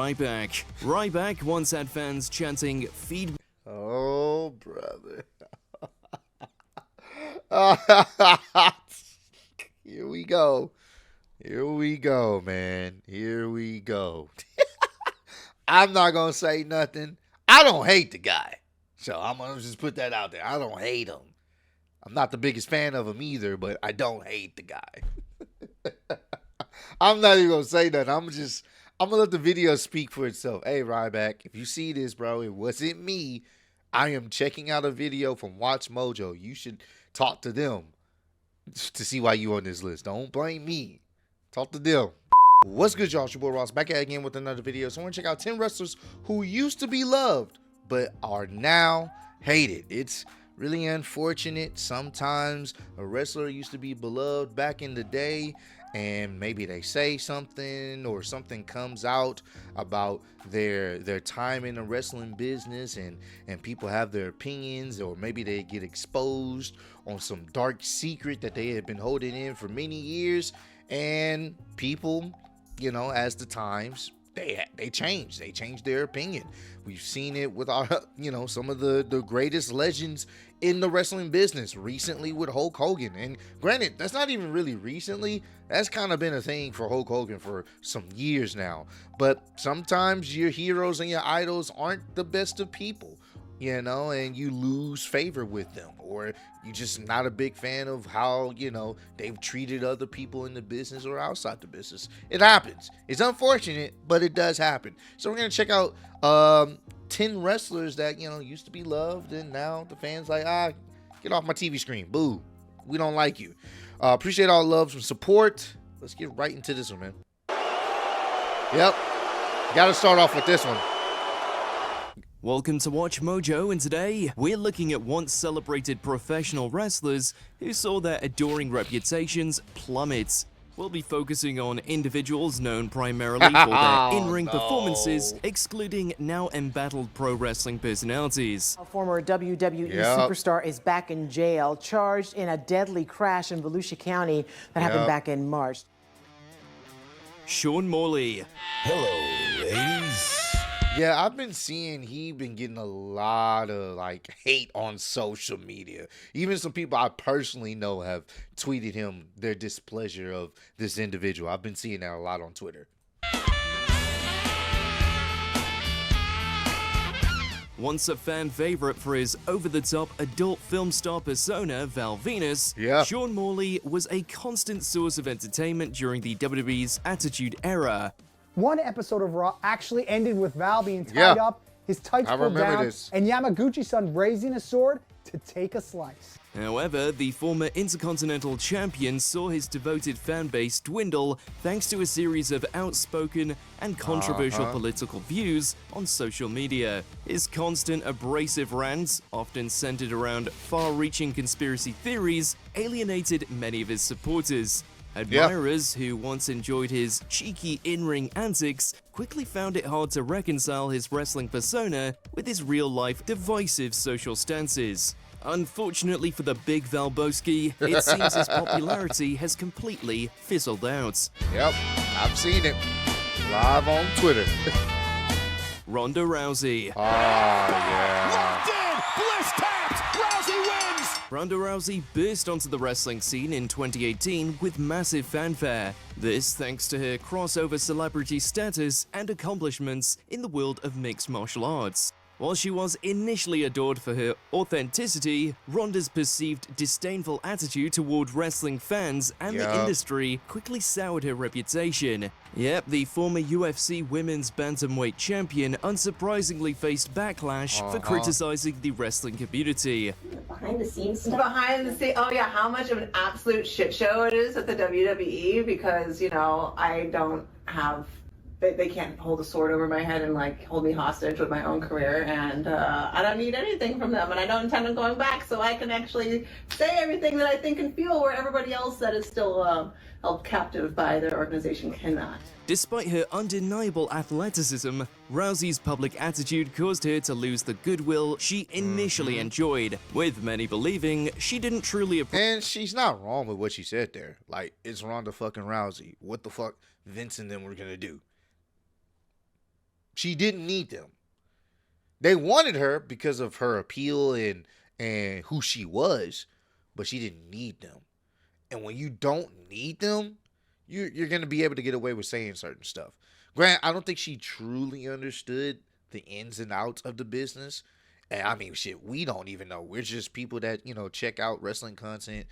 Ryback. Ryback once had fans chanting, "Feed." Oh, brother. Here we go. Here we go, man. Here we go. I'm not going to say nothing. I don't hate the guy. So I'm going to just put that out there. I don't hate him. I'm not the biggest fan of him either, but I don't hate the guy. I'm not even going to say nothing. I'm going to let the video speak for itself. Hey, Ryback, if you see this, bro, it wasn't me. I am checking out a video from Watch Mojo. You should talk to them to see why you on this list. Don't blame me. Talk to them. What's good, y'all? It's your boy Ross back at again with another video. So I want to check out 10 wrestlers who used to be loved but are now hated. It's really unfortunate. Sometimes a wrestler used to be beloved back in the day, and maybe they say something or something comes out about their time in the wrestling business, and people have their opinions, or maybe they get exposed on some dark secret that they had been holding in for many years, and people, you know, as the times, they change their opinion. We've seen it with our, you know, some of the greatest legends in the wrestling business recently with Hulk Hogan. And granted, that's not even really recently. That's kind of been a thing for Hulk Hogan for some years now. But sometimes your heroes and your idols aren't the best of people, you know, and you lose favor with them, or you're just not a big fan of how, you know, they've treated other people in the business or outside the business. It happens. It's unfortunate, but it does happen. So we're going to check out 10 wrestlers that, you know, used to be loved, and now the fans like, get off my TV screen. Boo. We don't like you. Appreciate all the love and support. Let's get right into this one, man. Yep. Got to start off with this one. Welcome to Watch Mojo, and today we're looking at once celebrated professional wrestlers who saw their adoring reputations plummet. We'll be focusing on individuals known primarily for their in-ring performances, excluding now embattled pro wrestling personalities. A former WWE superstar is back in jail, charged in a deadly crash in Volusia County that happened back in March. Sean Morley. Hello, ladies. Yeah, I've been seeing he been getting a lot of like hate on social media. Even some people I personally know have tweeted him their displeasure of this individual. I've been seeing that a lot on Twitter. Once a fan favorite for his over-the-top adult film star persona, Val Venus, Sean Morley was a constant source of entertainment during the WWE's Attitude Era. One episode of Raw actually ended with Val being tied up, his tights pulled down, and Yamaguchi-san raising a sword to take a slice. However, the former Intercontinental Champion saw his devoted fan base dwindle thanks to a series of outspoken and controversial political views on social media. His constant abrasive rants, often centered around far-reaching conspiracy theories, alienated many of his supporters. Admirers who once enjoyed his cheeky in-ring antics quickly found it hard to reconcile his wrestling persona with his real-life divisive social stances. Unfortunately for the big Valboski, it seems his popularity has completely fizzled out. Yep, I've seen it live on Twitter. Ronda Rousey. Oh, yeah. Locked in! Bliss tapped! Rousey wins! Ronda Rousey burst onto the wrestling scene in 2018 with massive fanfare. This thanks to her crossover celebrity status and accomplishments in the world of mixed martial arts. While she was initially adored for her authenticity, Ronda's perceived disdainful attitude toward wrestling fans and the industry quickly soured her reputation. Yep, the former UFC Women's Bantamweight champion unsurprisingly faced backlash for criticizing the wrestling community. Behind the scenes stuff? Behind the scenes, oh yeah, how much of an absolute shit show it is at the WWE, because, you know, I don't have... They can't hold a sword over my head and like hold me hostage with my own career, and I don't need anything from them, and I don't intend on going back, so I can actually say everything that I think and feel, where everybody else that is still held captive by their organization cannot. Despite her undeniable athleticism, Rousey's public attitude caused her to lose the goodwill she initially enjoyed, with many believing she didn't truly And she's not wrong with what she said there. Like, it's Ronda fucking Rousey. What the fuck Vince and them were gonna do? She didn't need them. They wanted her because of her appeal and who she was, but she didn't need them. And when you don't need them, you're going to be able to get away with saying certain stuff. Grant, I don't think she truly understood the ins and outs of the business. And I mean, shit, we don't even know. We're just people that, check out wrestling content,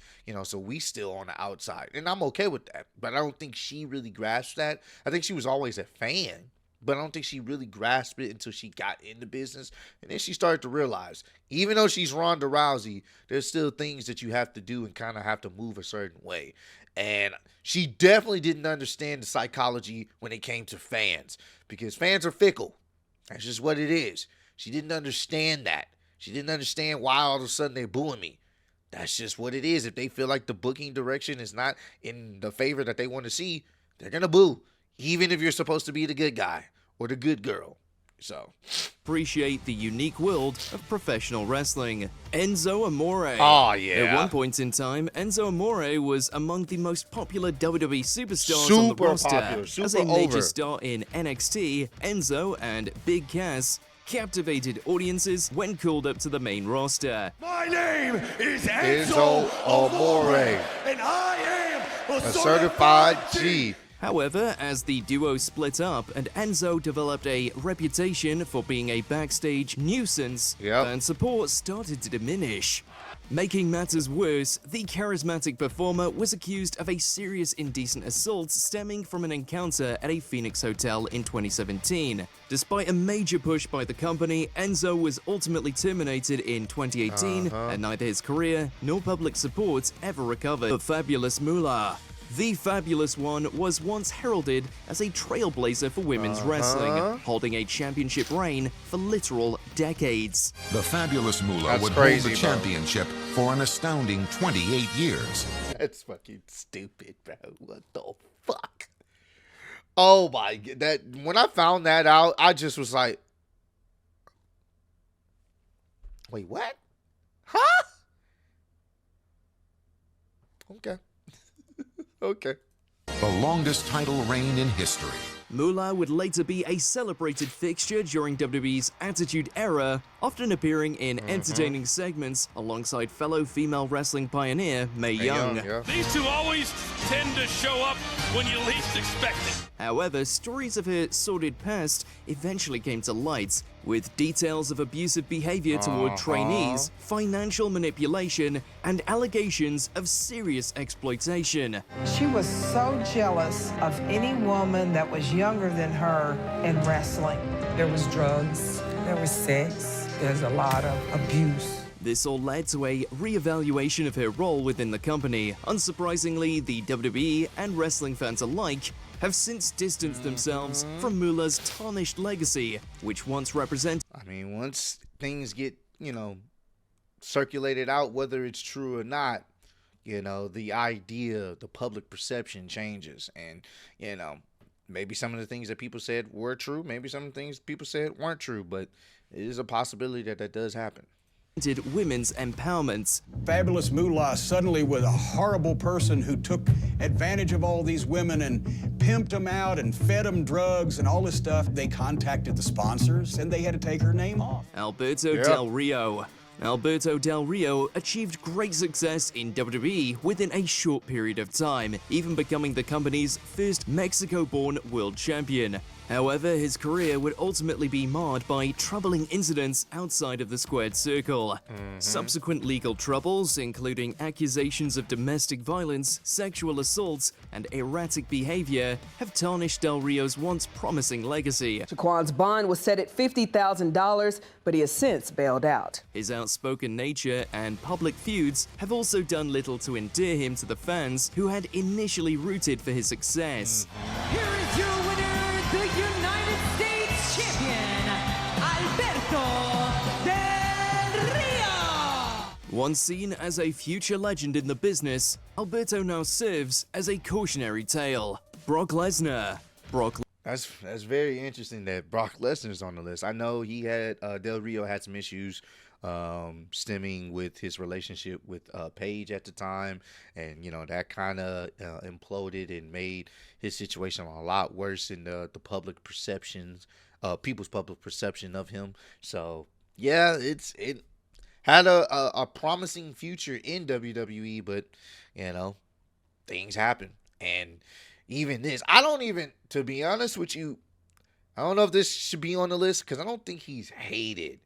so we still on the outside. And I'm okay with that. But I don't think she really grasped that. I think she was always a fan, but I don't think she really grasped it until she got in the business. And then she started to realize, even though she's Ronda Rousey, there's still things that you have to do and kind of have to move a certain way. And she definitely didn't understand the psychology when it came to fans, because fans are fickle. That's just what it is. She didn't understand that. She didn't understand why all of a sudden they're booing me. That's just what it is. If they feel like the booking direction is not in the favor that they want to see, they're going to boo, even if you're supposed to be the good guy or the good girl. So, appreciate the unique world of professional wrestling. Enzo Amore. Oh, yeah. At one point in time, Enzo Amore was among the most popular WWE superstars on the roster. Super As a major over. star in NXT, Enzo and Big Cass captivated audiences when called up to the main roster. My name is Enzo Amore, and I am a certified G. However, as the duo split up and Enzo developed a reputation for being a backstage nuisance, fan support started to diminish. Making matters worse, the charismatic performer was accused of a serious indecent assault stemming from an encounter at a Phoenix hotel in 2017. Despite a major push by the company, Enzo was ultimately terminated in 2018, and neither his career nor public support ever recovered. The Fabulous Moolah. The Fabulous One was once heralded as a trailblazer for women's wrestling, holding a championship reign for literal decades. The Fabulous Moolah would crazy, hold the championship for an astounding 28 years. That's fucking stupid, bro. What the fuck? Oh my god. When I found that out, I just was like, wait, what? Huh? Okay. Okay. The longest title reign in history. Moolah would later be a celebrated fixture during WWE's Attitude Era, often appearing in entertaining segments alongside fellow female wrestling pioneer Mae Young. These two always tend to show up when you least expect it. However, stories of her sordid past eventually came to light, with details of abusive behavior toward trainees, financial manipulation, and allegations of serious exploitation. She was so jealous of any woman that was younger than her in wrestling. There was drugs, there was sex, there's a lot of abuse. This all led to a re-evaluation of her role within the company. Unsurprisingly, the WWE and wrestling fans alike have since distanced themselves from Moolah's tarnished legacy, which once represented. I mean, once things get, circulated out, whether it's true or not, the idea, the public perception changes. And, maybe some of the things that people said were true. Maybe some of the things people said weren't true, but it is a possibility that that does happen. Women's empowerment. Fabulous Moolah suddenly was a horrible person who took advantage of all these women and pimped them out and fed them drugs and all this stuff. They contacted the sponsors and they had to take her name off. Alberto Del Rio. Alberto Del Rio achieved great success in WWE within a short period of time, even becoming the company's first Mexico-born world champion. However, his career would ultimately be marred by troubling incidents outside of the squared circle. Subsequent legal troubles, including accusations of domestic violence, sexual assaults, and erratic behavior, have tarnished Del Rio's once promising legacy. Shaquan's bond was set at $50,000, but he has since bailed out. His outspoken nature and public feuds have also done little to endear him to the fans who had initially rooted for his success. Here is your winner, the United States Champion, Alberto Del Rio! Once seen as a future legend in the business, Alberto now serves as a cautionary tale. Brock Lesnar. That's very interesting that Brock Lesnar's on the list. I know he had Del Rio had some issues stemming with his relationship with Paige at the time, and that kind of imploded and made his situation a lot worse in the public perceptions people's public perception of him. So yeah, it had a promising future in WWE, but you know, things happen. And even this, to be honest with you, I don't know if this should be on the list because I don't think he's hated.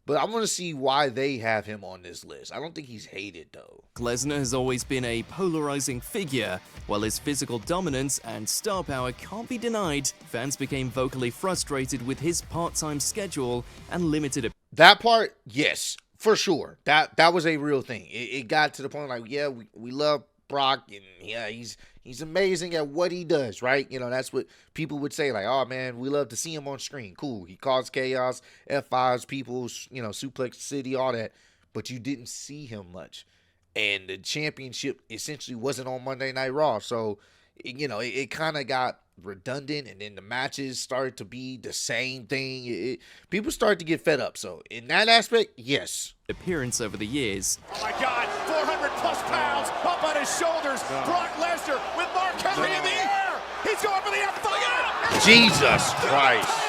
But I want to see why they have him on this list. I don't think he's hated, though. Lesnar has always been a polarizing figure. While his physical dominance and star power can't be denied, fans became vocally frustrated with his part-time schedule and limited. That part, yes, for sure. That was a real thing. It got to the point like, yeah, we love Brock, and yeah, he's amazing at what he does, right? You know, that's what people would say, like, oh man, we love to see him on screen. Cool. He caused chaos, F5s, people, you know, Suplex City, all that. But you didn't see him much. And the championship essentially wasn't on Monday Night Raw. So, you know, it kind of got redundant, and then the matches started to be the same thing. People started to get fed up. So, in that aspect, yes. Appearance over the years. Oh my God, 400 plus pounds up on his shoulders. Brock Lesnar with Mark Henry in the air. He's going for the F5. Jesus Christ.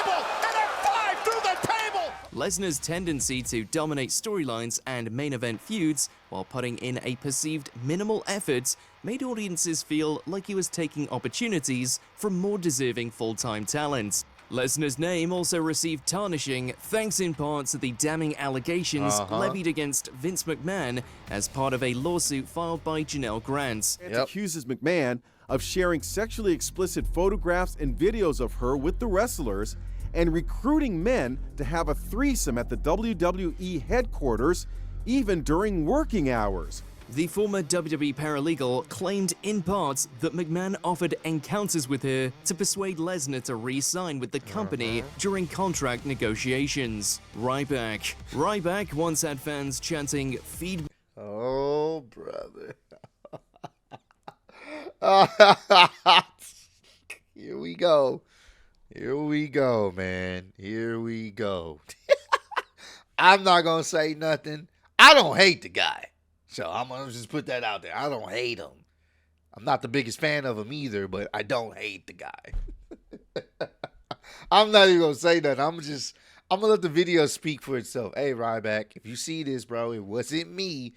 Lesnar's tendency to dominate storylines and main event feuds while putting in a perceived minimal effort made audiences feel like he was taking opportunities from more deserving full-time talent. Lesnar's name also received tarnishing thanks in part to the damning allegations levied against Vince McMahon as part of a lawsuit filed by Janelle Grant. It accuses McMahon of sharing sexually explicit photographs and videos of her with the wrestlers and recruiting men to have a threesome at the WWE headquarters, even during working hours. The former WWE paralegal claimed in part that McMahon offered encounters with her to persuade Lesnar to re-sign with the company during contract negotiations. Ryback once had fans chanting, "Feed." Oh, brother. Here we go. Here we go, man. Here we go. I'm not going to say nothing. I don't hate the guy. So I'm going to just put that out there. I don't hate him. I'm not the biggest fan of him either, but I don't hate the guy. I'm not even going to say nothing. I'm going to let the video speak for itself. Hey, Ryback, if you see this, bro, it wasn't me.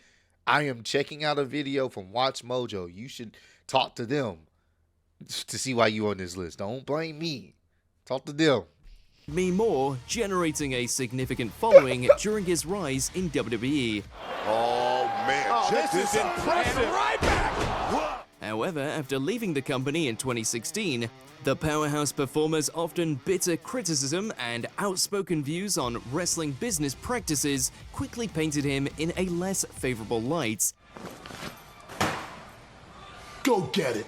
I am checking out a video from Watch Mojo. You should talk to them to see why you on this list. Don't blame me. Talk to them. Me more, generating a significant following during his rise in WWE. Oh man, this is impressive. Ryback. However, after leaving the company in 2016, the powerhouse performer's often bitter criticism and outspoken views on wrestling business practices quickly painted him in a less favorable light. Go get it.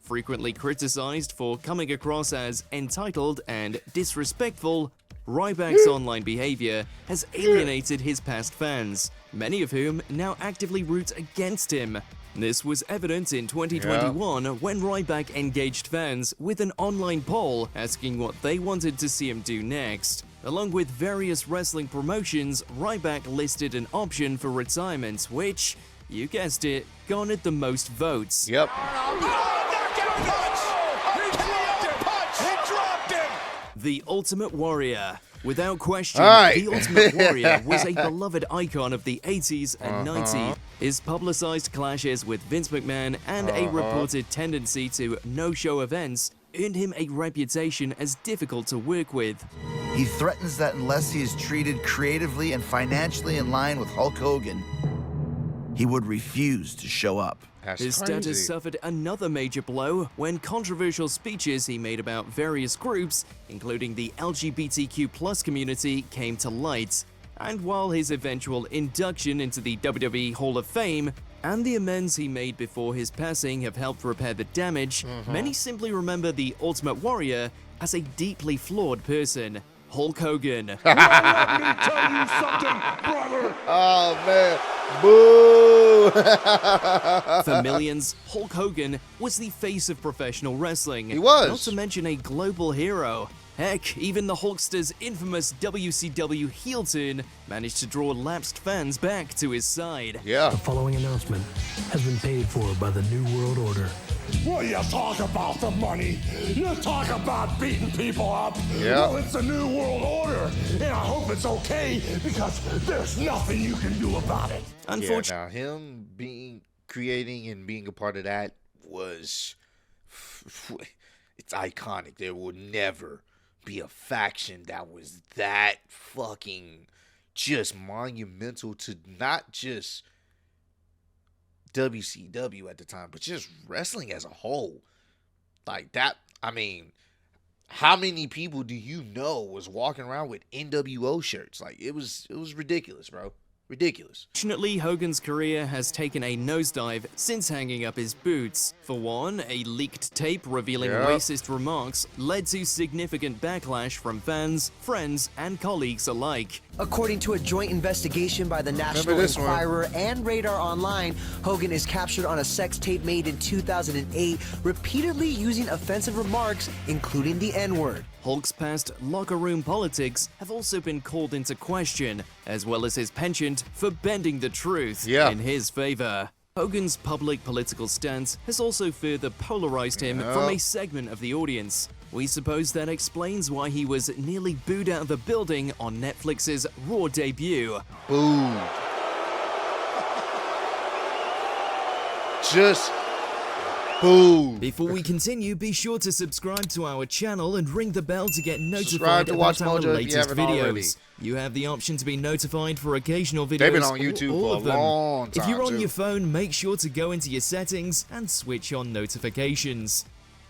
Frequently criticized for coming across as entitled and disrespectful, Ryback's online behavior has alienated his past fans, many of whom now actively root against him. This was evident in 2021 when Ryback engaged fans with an online poll asking what they wanted to see him do next. Along with various wrestling promotions, Ryback listed an option for retirement which, you guessed it, garnered the most votes. Yep. The Ultimate Warrior. Without question, The Ultimate Warrior was a beloved icon of the 80s and 90s. His publicized clashes with Vince McMahon and a reported tendency to no-show events earned him a reputation as difficult to work with. He threatens that unless he is treated creatively and financially in line with Hulk Hogan, he would refuse to show up. His status suffered another major blow when controversial speeches he made about various groups, including the LGBTQ+ community, came to light. And while his eventual induction into the WWE Hall of Fame and the amends he made before his passing have helped repair the damage, many simply remember the Ultimate Warrior as a deeply flawed person. Hulk Hogan. Let me tell you something, brother. Oh, man. Boo! For millions, Hulk Hogan was the face of professional wrestling. He was. Not to mention a global hero. Heck, even the Hulkster's infamous WCW heel turn managed to draw lapsed fans back to his side. Yeah. The following announcement has been paid for by the New World Order. Well, you talk about the money. You talk about beating people up. Yeah. Well, it's a new world order, and I hope it's okay because there's nothing you can do about it. Unfortunately, now him creating and being a part of that was, it's iconic. There will never be a faction that was that fucking just monumental to not just WCW at the time, but just wrestling as a whole. Like that, I mean, how many people do you know was walking around with NWO shirts? Like it was ridiculous, bro. Ridiculous. Fortunately, Hogan's career has taken a nosedive since hanging up his boots. For one, a leaked tape revealing racist remarks led to significant backlash from fans, friends, and colleagues alike. According to a joint investigation by the National Enquirer and Radar Online, Hogan is captured on a sex tape made in 2008, repeatedly using offensive remarks, including the N-word. Hulk's past locker room politics have also been called into question, as well as his penchant for bending the truth in his favor. Hogan's public political stance has also further polarized him from a segment of the audience. We suppose that explains why he was nearly booed out of the building on Netflix's Raw debut. Boo. Just boo. Before we continue, be sure to subscribe to our channel and ring the bell to get notified about our latest videos. You have the option to be notified for occasional videos. They've been on YouTube for a long time. If you're on your phone, make sure to go into your settings and switch on notifications.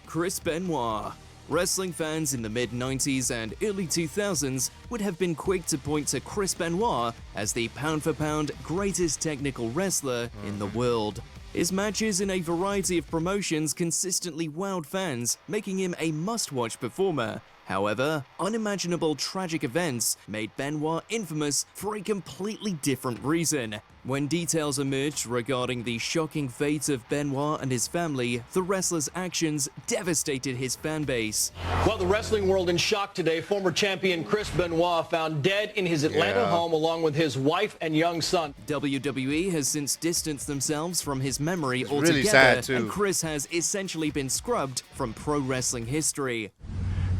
Chris Benoit. Wrestling fans in the mid-90s and early 2000s would have been quick to point to Chris Benoit as the pound-for-pound greatest technical wrestler in the world. His matches in a variety of promotions consistently wowed fans, making him a must-watch performer. However, unimaginable tragic events made Benoit infamous for a completely different reason. When details emerged regarding the shocking fate of Benoit and his family, the wrestler's actions devastated his fan base. Well, the wrestling world in shock today. Former champion Chris Benoit found dead in his Atlanta home along with his wife and young son. WWE has since distanced themselves from his memory altogether, really sad too. And Chris has essentially been scrubbed from pro wrestling history.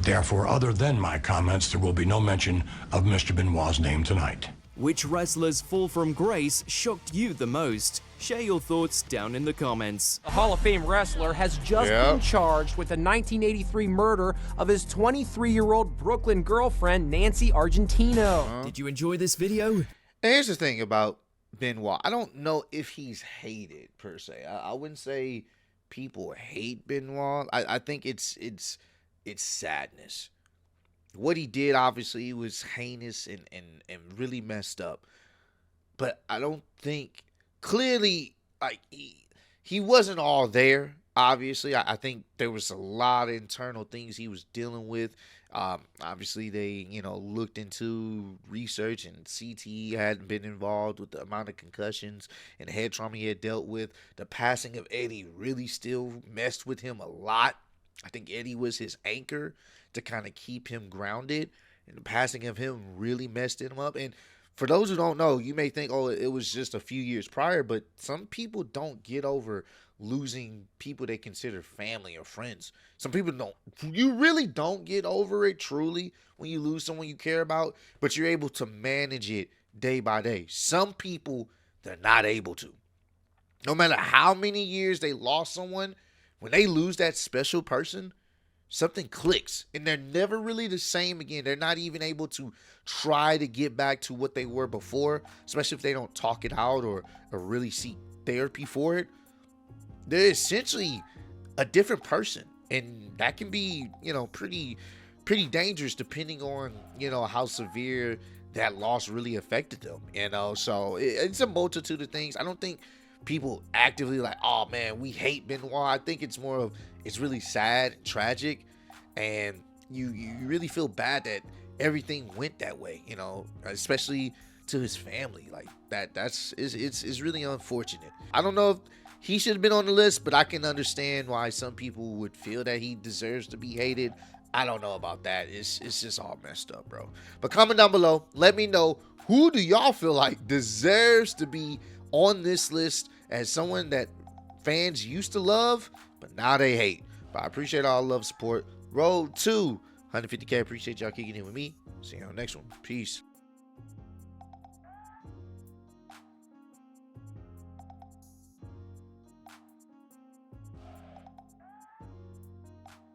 Therefore, other than my comments, there will be no mention of Mr. Benoit's name tonight. Which wrestlers' fall from grace shocked you the most? Share your thoughts down in the comments. The Hall of Fame wrestler has just been charged with the 1983 murder of his 23-year-old Brooklyn girlfriend, Nancy Argentino. Did you enjoy this video? And here's the thing about Benoit. I don't know if he's hated, per se. I wouldn't say people hate Benoit. I think it's sadness. What he did, obviously, was heinous and really messed up. But I don't think, clearly, like, he wasn't all there, obviously. I think there was a lot of internal things he was dealing with. Obviously, they, looked into research, and CTE hadn't been involved with the amount of concussions and head trauma he had dealt with. The passing of Eddie really still messed with him a lot. I think Eddie was his anchor to kind of keep him grounded, and the passing of him really messed him up. And for those who don't know, you may think, oh, it was just a few years prior, but some people don't get over losing people they consider family or friends. Some people don't. You really don't get over it truly when you lose someone you care about, but you're able to manage it day by day. Some people, they're not able to. No matter how many years they lost someone, when they lose that special person, something clicks, and they're never really the same again. They're not even able to try to get back to what they were before, especially if they don't talk it out or really seek therapy for it. They're essentially a different person, and that can be, pretty dangerous depending on, how severe that loss really affected them, So it's a multitude of things. I don't think people actively like, oh man, we hate Benoit. I think it's more of, it's really sad and tragic, and you really feel bad that everything went that way, especially to his family. Like it's really unfortunate. I don't know if he should have been on the list, but I can understand why some people would feel that he deserves to be hated. I don't know about that. It's just all messed up, bro. But comment down below, let me know, who do y'all feel like deserves to be on this list as someone that fans used to love, but now they hate. But I appreciate all the love, support. Road to 150K. Appreciate y'all kicking in with me. See you on the next one. Peace.